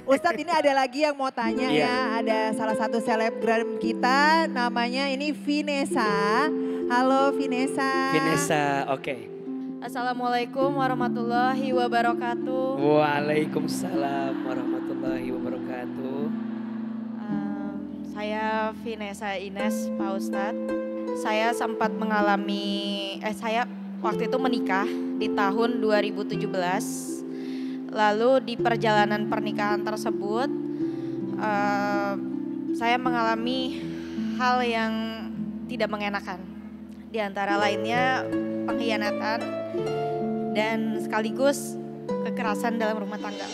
Ustadz ini ada lagi yang mau tanya Iya. ya. Ada salah satu selebgram kita namanya ini Vinesa. Halo Vinesa. Vanessa, oke. Assalamualaikum warahmatullahi wabarakatuh. Waalaikumsalam warahmatullahi wabarakatuh. Saya Vinesa Ines, Pak Ustadz. Saya sempat saya waktu itu menikah di tahun 2017. Lalu di perjalanan pernikahan tersebut, saya mengalami hal yang tidak mengenakan. Di antara lainnya pengkhianatan dan sekaligus kekerasan dalam rumah tangga.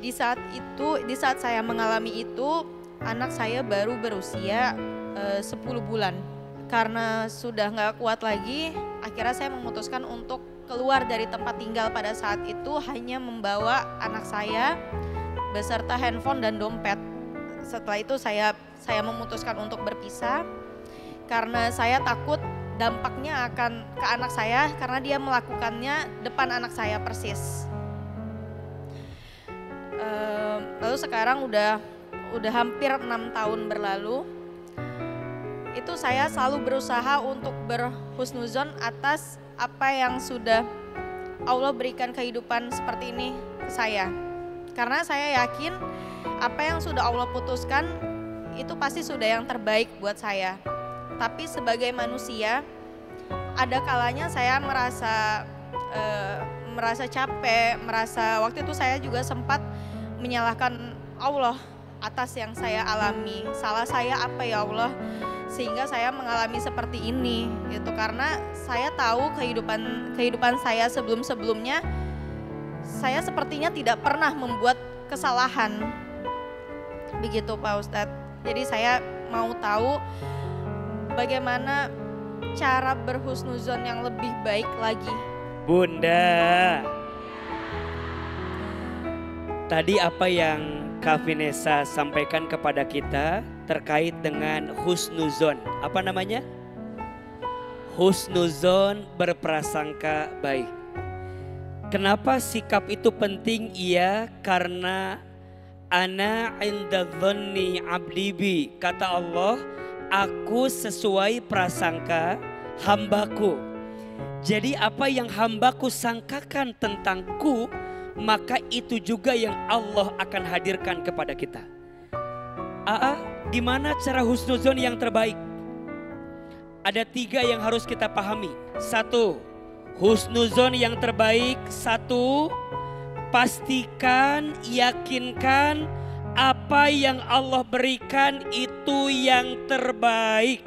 Di saat saya mengalami itu, anak saya baru berusia 10 bulan. Karena sudah nggak kuat lagi, akhirnya saya memutuskan untuk keluar dari tempat tinggal pada saat itu, hanya membawa anak saya beserta handphone dan dompet. Setelah itu saya memutuskan untuk berpisah karena saya takut dampaknya akan ke anak saya karena dia melakukannya depan anak saya persis. Lalu sekarang udah hampir 6 tahun berlalu. Itu saya selalu berusaha untuk berhusnuzon atas apa yang sudah Allah berikan kehidupan seperti ini ke saya. Karena saya yakin apa yang sudah Allah putuskan itu pasti sudah yang terbaik buat saya. Tapi sebagai manusia, ada kalanya saya merasa capek, waktu itu saya juga sempat menyalahkan Allah atas yang saya alami. Salah saya apa ya Allah? Sehingga saya mengalami seperti ini gitu, karena saya tahu kehidupan saya sebelumnya saya sepertinya tidak pernah membuat kesalahan begitu Pak Ustadz. Jadi saya mau tahu bagaimana cara berhusnuzon yang lebih baik lagi. Bunda, tadi apa yang Kak Vanessa sampaikan kepada kita terkait dengan husnuzon. Apa namanya? Husnuzon, berprasangka baik. Kenapa sikap itu penting? Iya, karena ana inda dhanni abdi bi. Kata Allah, aku sesuai prasangka hambaku. Jadi apa yang hambaku sangkakan tentangku, maka itu juga yang Allah akan hadirkan kepada kita. Gimana cara husnuzon yang terbaik? Ada 3 yang harus kita pahami. 1, husnuzon yang terbaik. 1, pastikan, yakinkan apa yang Allah berikan itu yang terbaik.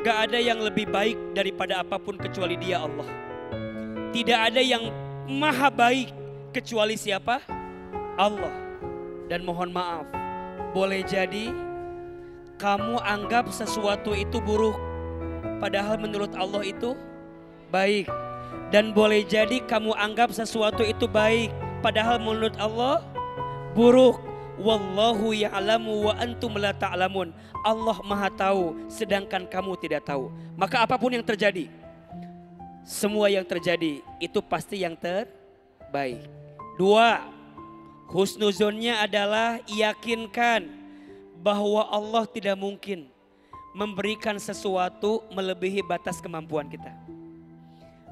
Gak ada yang lebih baik daripada apapun kecuali Dia, Allah. Tidak ada yang maha baik kecuali siapa? Allah. Dan mohon maaf, boleh jadi kamu anggap sesuatu itu buruk, padahal menurut Allah itu baik. Dan boleh jadi kamu anggap sesuatu itu baik, padahal menurut Allah buruk. Wallahu ya'lamu wa antum la ta'lamun. Allah maha tahu, sedangkan kamu tidak tahu. Maka apapun yang terjadi, semua yang terjadi itu pasti yang terbaik. 2, husnuzonnya adalah yakinkan bahwa Allah tidak mungkin memberikan sesuatu melebihi batas kemampuan kita.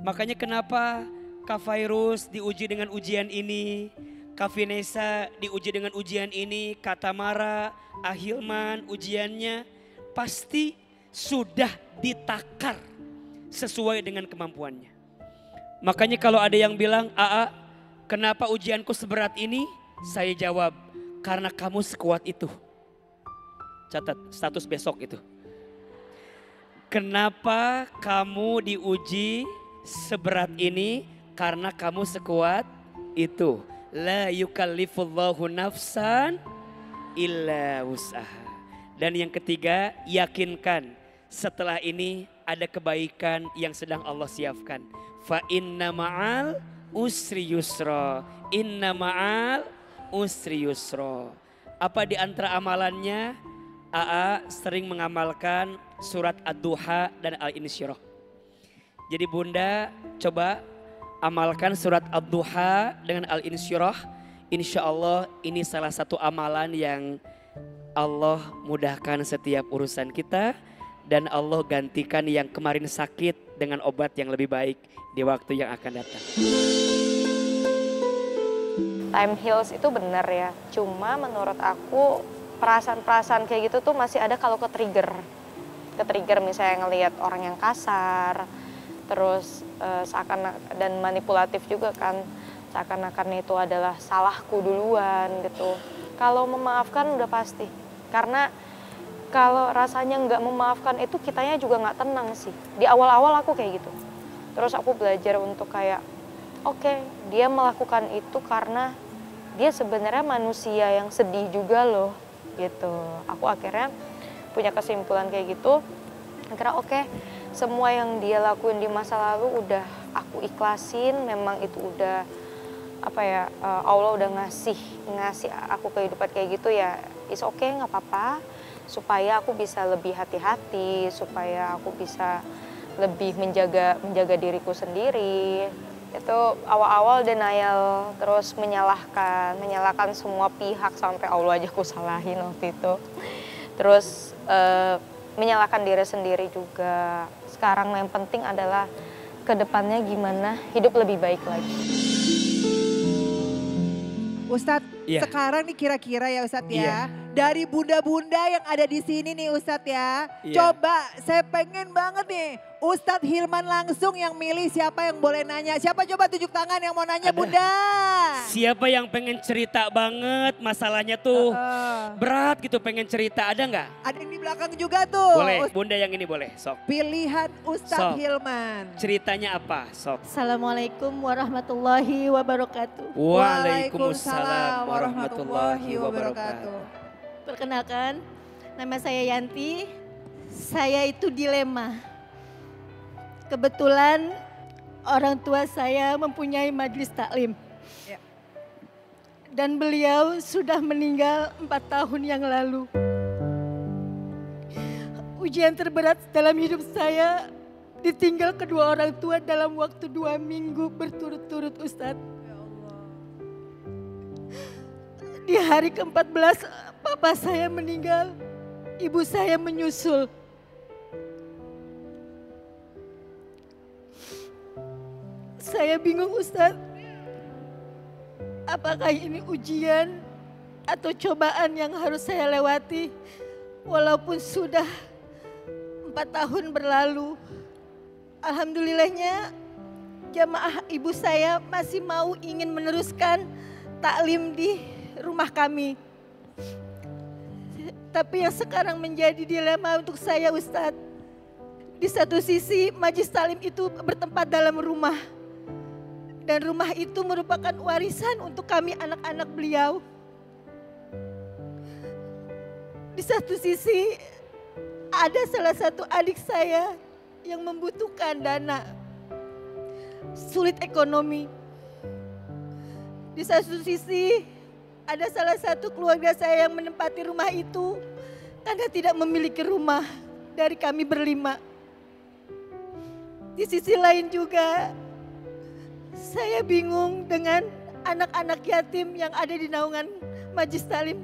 Makanya kenapa Kak Fairuz diuji dengan ujian ini, Kak Vanessa diuji dengan ujian ini, Kak Tamara, Ahilman ujiannya pasti sudah ditakar sesuai dengan kemampuannya. Makanya kalau ada yang bilang, kenapa ujianku seberat ini? Saya jawab, karena kamu sekuat itu. Catat status besok itu. Kenapa kamu diuji seberat ini? Karena kamu sekuat itu. La yukallifullahu nafsan illa wus'aha. Dan yang ketiga, yakinkan setelah ini ada kebaikan yang sedang Allah siapkan. Fa inna ma'al usri yusra. Inna ma'al usri yusra. Apa di antara amalannya? Sering mengamalkan surat Ad-Duha dan Al-Insyirah. Jadi Bunda coba amalkan surat Ad-Duha dengan Al-Insyirah. Insya Allah ini salah satu amalan yang Allah mudahkan setiap urusan kita. Dan Allah gantikan yang kemarin sakit dengan obat yang lebih baik di waktu yang akan datang. Time heals itu benar ya, cuma menurut aku perasaan-perasaan kayak gitu tuh masih ada kalau ke-trigger. Ke-trigger misalnya ngelihat orang yang kasar, terus seakan dan manipulatif juga kan, seakan-akan itu adalah salahku duluan gitu. Kalau memaafkan udah pasti, karena kalau rasanya nggak memaafkan itu kitanya juga nggak tenang sih. Di awal-awal aku kayak gitu. Terus aku belajar untuk kayak, oke, dia melakukan itu karena dia sebenarnya manusia yang sedih juga loh, gitu. Aku akhirnya punya kesimpulan kayak gitu. Akhirnya oke, semua yang dia lakuin di masa lalu udah aku ikhlasin. Memang itu udah Allah udah ngasih aku kehidupan kayak gitu ya. It's okay, nggak apa-apa. Supaya aku bisa lebih hati-hati, supaya aku bisa lebih menjaga diriku sendiri. Itu awal-awal denial, terus menyalahkan semua pihak, sampai Allah aja aku salahin waktu itu. Terus menyalahkan diri sendiri juga. Sekarang yang penting adalah kedepannya gimana hidup lebih baik lagi. Ustadz, sekarang nih kira-kira ya Ustadz ya, dari bunda-bunda yang ada di sini nih Ustadz ya, coba saya pengen banget nih Ustadz Hilman langsung yang milih siapa yang boleh nanya. Siapa coba tunjuk tangan yang mau nanya bunda. Siapa yang pengen cerita banget masalahnya tuh berat gitu pengen cerita, ada nggak? Ada yang di belakang juga tuh. Boleh, bunda yang ini boleh, sok. Pilihan Ustadz Hilman. Ceritanya apa, sok. Assalamualaikum warahmatullahi wabarakatuh. Waalaikumsalam warahmatullahi wabarakatuh. Perkenalkan, nama saya Yanti. Saya itu dilema. Kebetulan orang tua saya mempunyai majelis taklim. Dan beliau sudah meninggal 4 tahun yang lalu. Ujian terberat dalam hidup saya ditinggal kedua orang tua dalam waktu 2 minggu berturut-turut Ustadz. Di hari ke-14 papa saya meninggal, ibu saya menyusul. Saya bingung Ustadz, apakah ini ujian atau cobaan yang harus saya lewati walaupun sudah 4 tahun berlalu. Alhamdulillahnya jamaah ibu saya masih mau ingin meneruskan taklim di rumah kami. Tapi yang sekarang menjadi dilema untuk saya Ustadz, di satu sisi majelis taklim itu bertempat dalam rumah. Dan rumah itu merupakan warisan untuk kami anak-anak beliau. Di satu sisi ada salah satu adik saya yang membutuhkan dana, sulit ekonomi. Di satu sisi ada salah satu keluarga saya yang menempati rumah itu karena tidak memiliki rumah dari kami berlima. Di sisi lain juga saya bingung dengan anak-anak yatim yang ada di naungan majelis taklim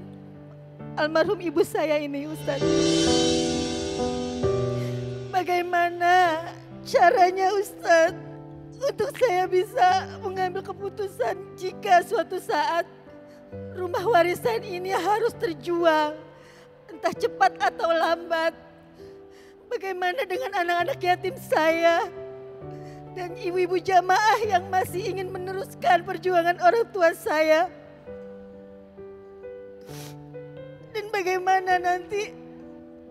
almarhum ibu saya ini Ustadz. Bagaimana caranya Ustadz untuk saya bisa mengambil keputusan jika suatu saat rumah warisan ini harus terjual, entah cepat atau lambat. Bagaimana dengan anak-anak yatim saya dan ibu-ibu jamaah yang masih ingin meneruskan perjuangan orang tua saya? Dan bagaimana nanti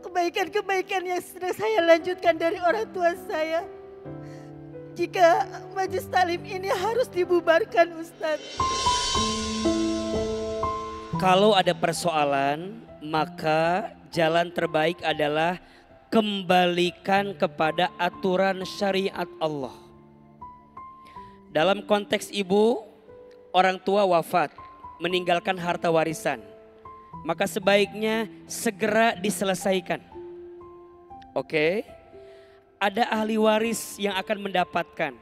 kebaikan-kebaikan yang sudah saya lanjutkan dari orang tua saya jika majelis taklim ini harus dibubarkan Ustadz? Kalau ada persoalan, maka jalan terbaik adalah kembalikan kepada aturan syariat Allah. Dalam konteks ibu, orang tua wafat, meninggalkan harta warisan, maka sebaiknya segera diselesaikan. Oke? Ada ahli waris yang akan mendapatkan.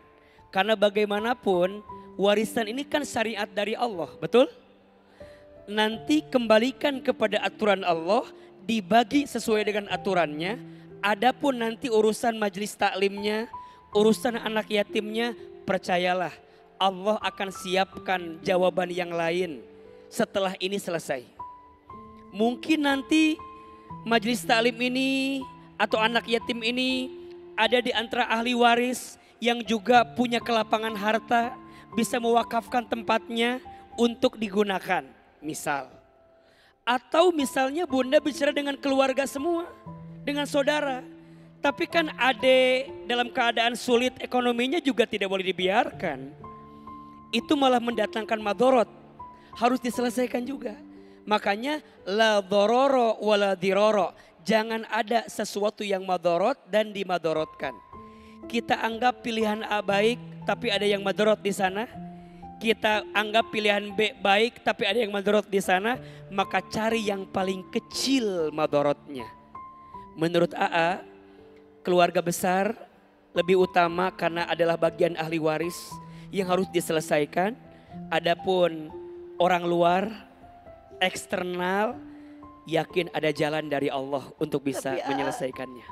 Karena bagaimanapun warisan ini kan syariat dari Allah, betul? nanti kembalikan kepada aturan Allah, dibagi sesuai dengan aturannya. Adapun nanti urusan majelis taklimnya, urusan anak yatimnya, percayalah Allah akan siapkan jawaban yang lain setelah ini selesai. Mungkin nanti majelis taklim ini atau anak yatim ini ada di antara ahli waris yang juga punya kelapangan harta, bisa mewakafkan tempatnya untuk digunakan, misal. Atau misalnya bunda bicara dengan keluarga semua, dengan saudara. Tapi kan adik dalam keadaan sulit ekonominya juga tidak boleh dibiarkan. Itu malah mendatangkan madorot, harus diselesaikan juga. Makanya la dororo wala diroro. Jangan ada sesuatu yang madorot dan dimadorotkan. Kita anggap pilihan A baik tapi ada yang madorot di sana. Kita anggap pilihan B baik tapi ada yang madorot di sana. Maka cari yang paling kecil madorotnya. Menurut AA, keluarga besar lebih utama karena adalah bagian ahli waris yang harus diselesaikan. Adapun orang luar, eksternal, yakin ada jalan dari Allah untuk bisa menyelesaikannya.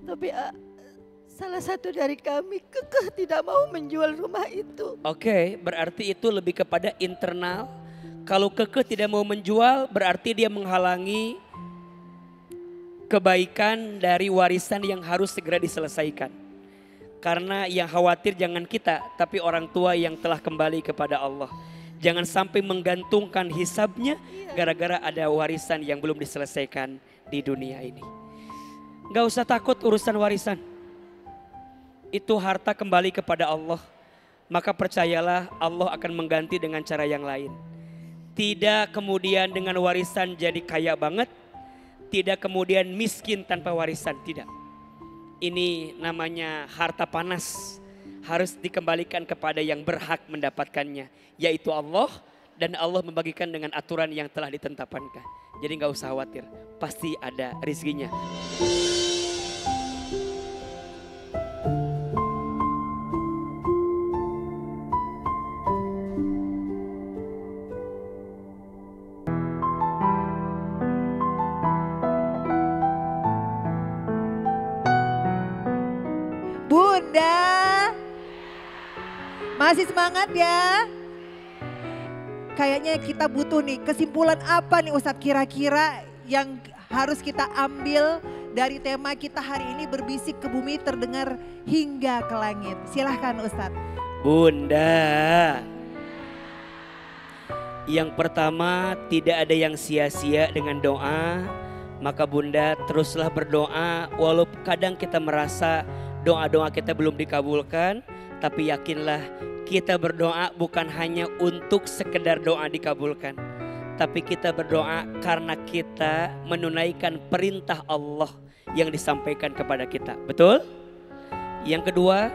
Tapi salah satu dari kami kekeh tidak mau menjual rumah itu. Oke, berarti itu lebih kepada internal. Kalau kekeh tidak mau menjual berarti dia menghalangi kebaikan dari warisan yang harus segera diselesaikan. Karena yang khawatir jangan kita tapi orang tua yang telah kembali kepada Allah. Jangan sampai menggantungkan hisabnya gara-gara ada warisan yang belum diselesaikan di dunia ini. Gak usah takut urusan warisan. Itu harta kembali kepada Allah. Maka percayalah Allah akan mengganti dengan cara yang lain. Tidak kemudian dengan warisan jadi kaya banget. Tidak kemudian miskin tanpa warisan, tidak. Ini namanya harta panas. Harus dikembalikan kepada yang berhak mendapatkannya, yaitu Allah. Dan Allah membagikan dengan aturan yang telah ditetapkan. Jadi gak usah khawatir, pasti ada rizkinya. Bunda, masih semangat ya? Kayaknya kita butuh nih kesimpulan apa nih Ustadz kira-kira yang harus kita ambil dari tema kita hari ini, berbisik ke bumi terdengar hingga ke langit. Silahkan Ustadz. Bunda, yang pertama tidak ada yang sia-sia dengan doa. Maka bunda teruslah berdoa walaupun kadang kita merasa doa-doa kita belum dikabulkan. Tapi yakinlah kita berdoa bukan hanya untuk sekedar doa dikabulkan. Tapi kita berdoa karena kita menunaikan perintah Allah yang disampaikan kepada kita. Betul? Yang kedua,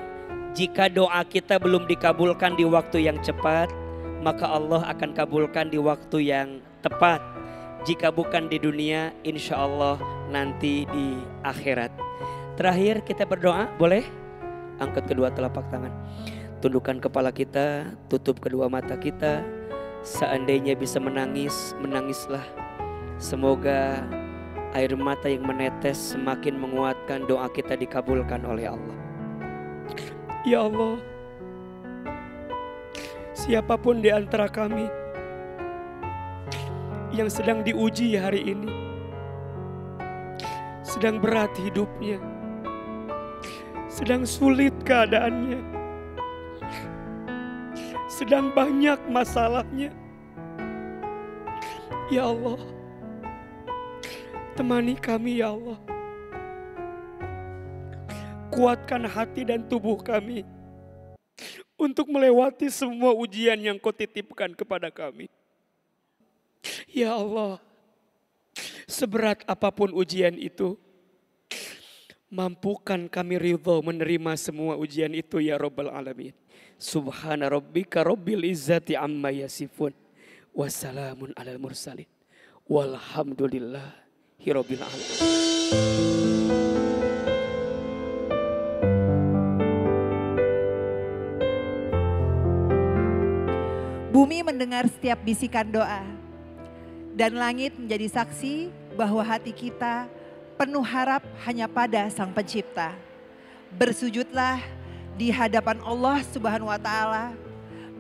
jika doa kita belum dikabulkan di waktu yang cepat, maka Allah akan kabulkan di waktu yang tepat. Jika bukan di dunia, insya Allah nanti di akhirat. Terakhir kita berdoa, boleh? Angkat kedua telapak tangan. Tundukkan kepala kita, tutup kedua mata kita. Seandainya bisa menangis, menangislah. Semoga air mata yang menetes semakin menguatkan doa kita dikabulkan oleh Allah. Ya Allah, siapapun di antara kami yang sedang diuji hari ini, sedang berat hidupnya, sedang sulit keadaannya, sedang banyak masalahnya. Ya Allah, temani kami ya Allah. Kuatkan hati dan tubuh kami untuk melewati semua ujian yang Kau titipkan kepada kami. Ya Allah, seberat apapun ujian itu, mampukan kami ridho menerima semua ujian itu ya Rabbal Alamin. Subhana rabbika rabbil izzati amma yasifun. Wassalamun alal mursalin. Walhamdulillahi rabbil alamin. Bumi mendengar setiap bisikan doa. Dan langit menjadi saksi bahwa hati kita penuh harap hanya pada Sang Pencipta. Bersujudlah di hadapan Allah Subhanahu wa Ta'ala,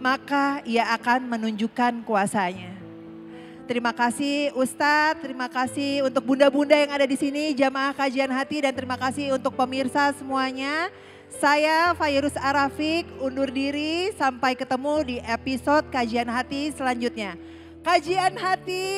maka Ia akan menunjukkan kuasa-Nya. Terima kasih Ustadz, terima kasih untuk bunda-bunda yang ada di sini, jamaah kajian hati, dan terima kasih untuk pemirsa semuanya. Saya Fairuz Arafik undur diri, sampai ketemu di episode kajian hati selanjutnya. Kajian hati.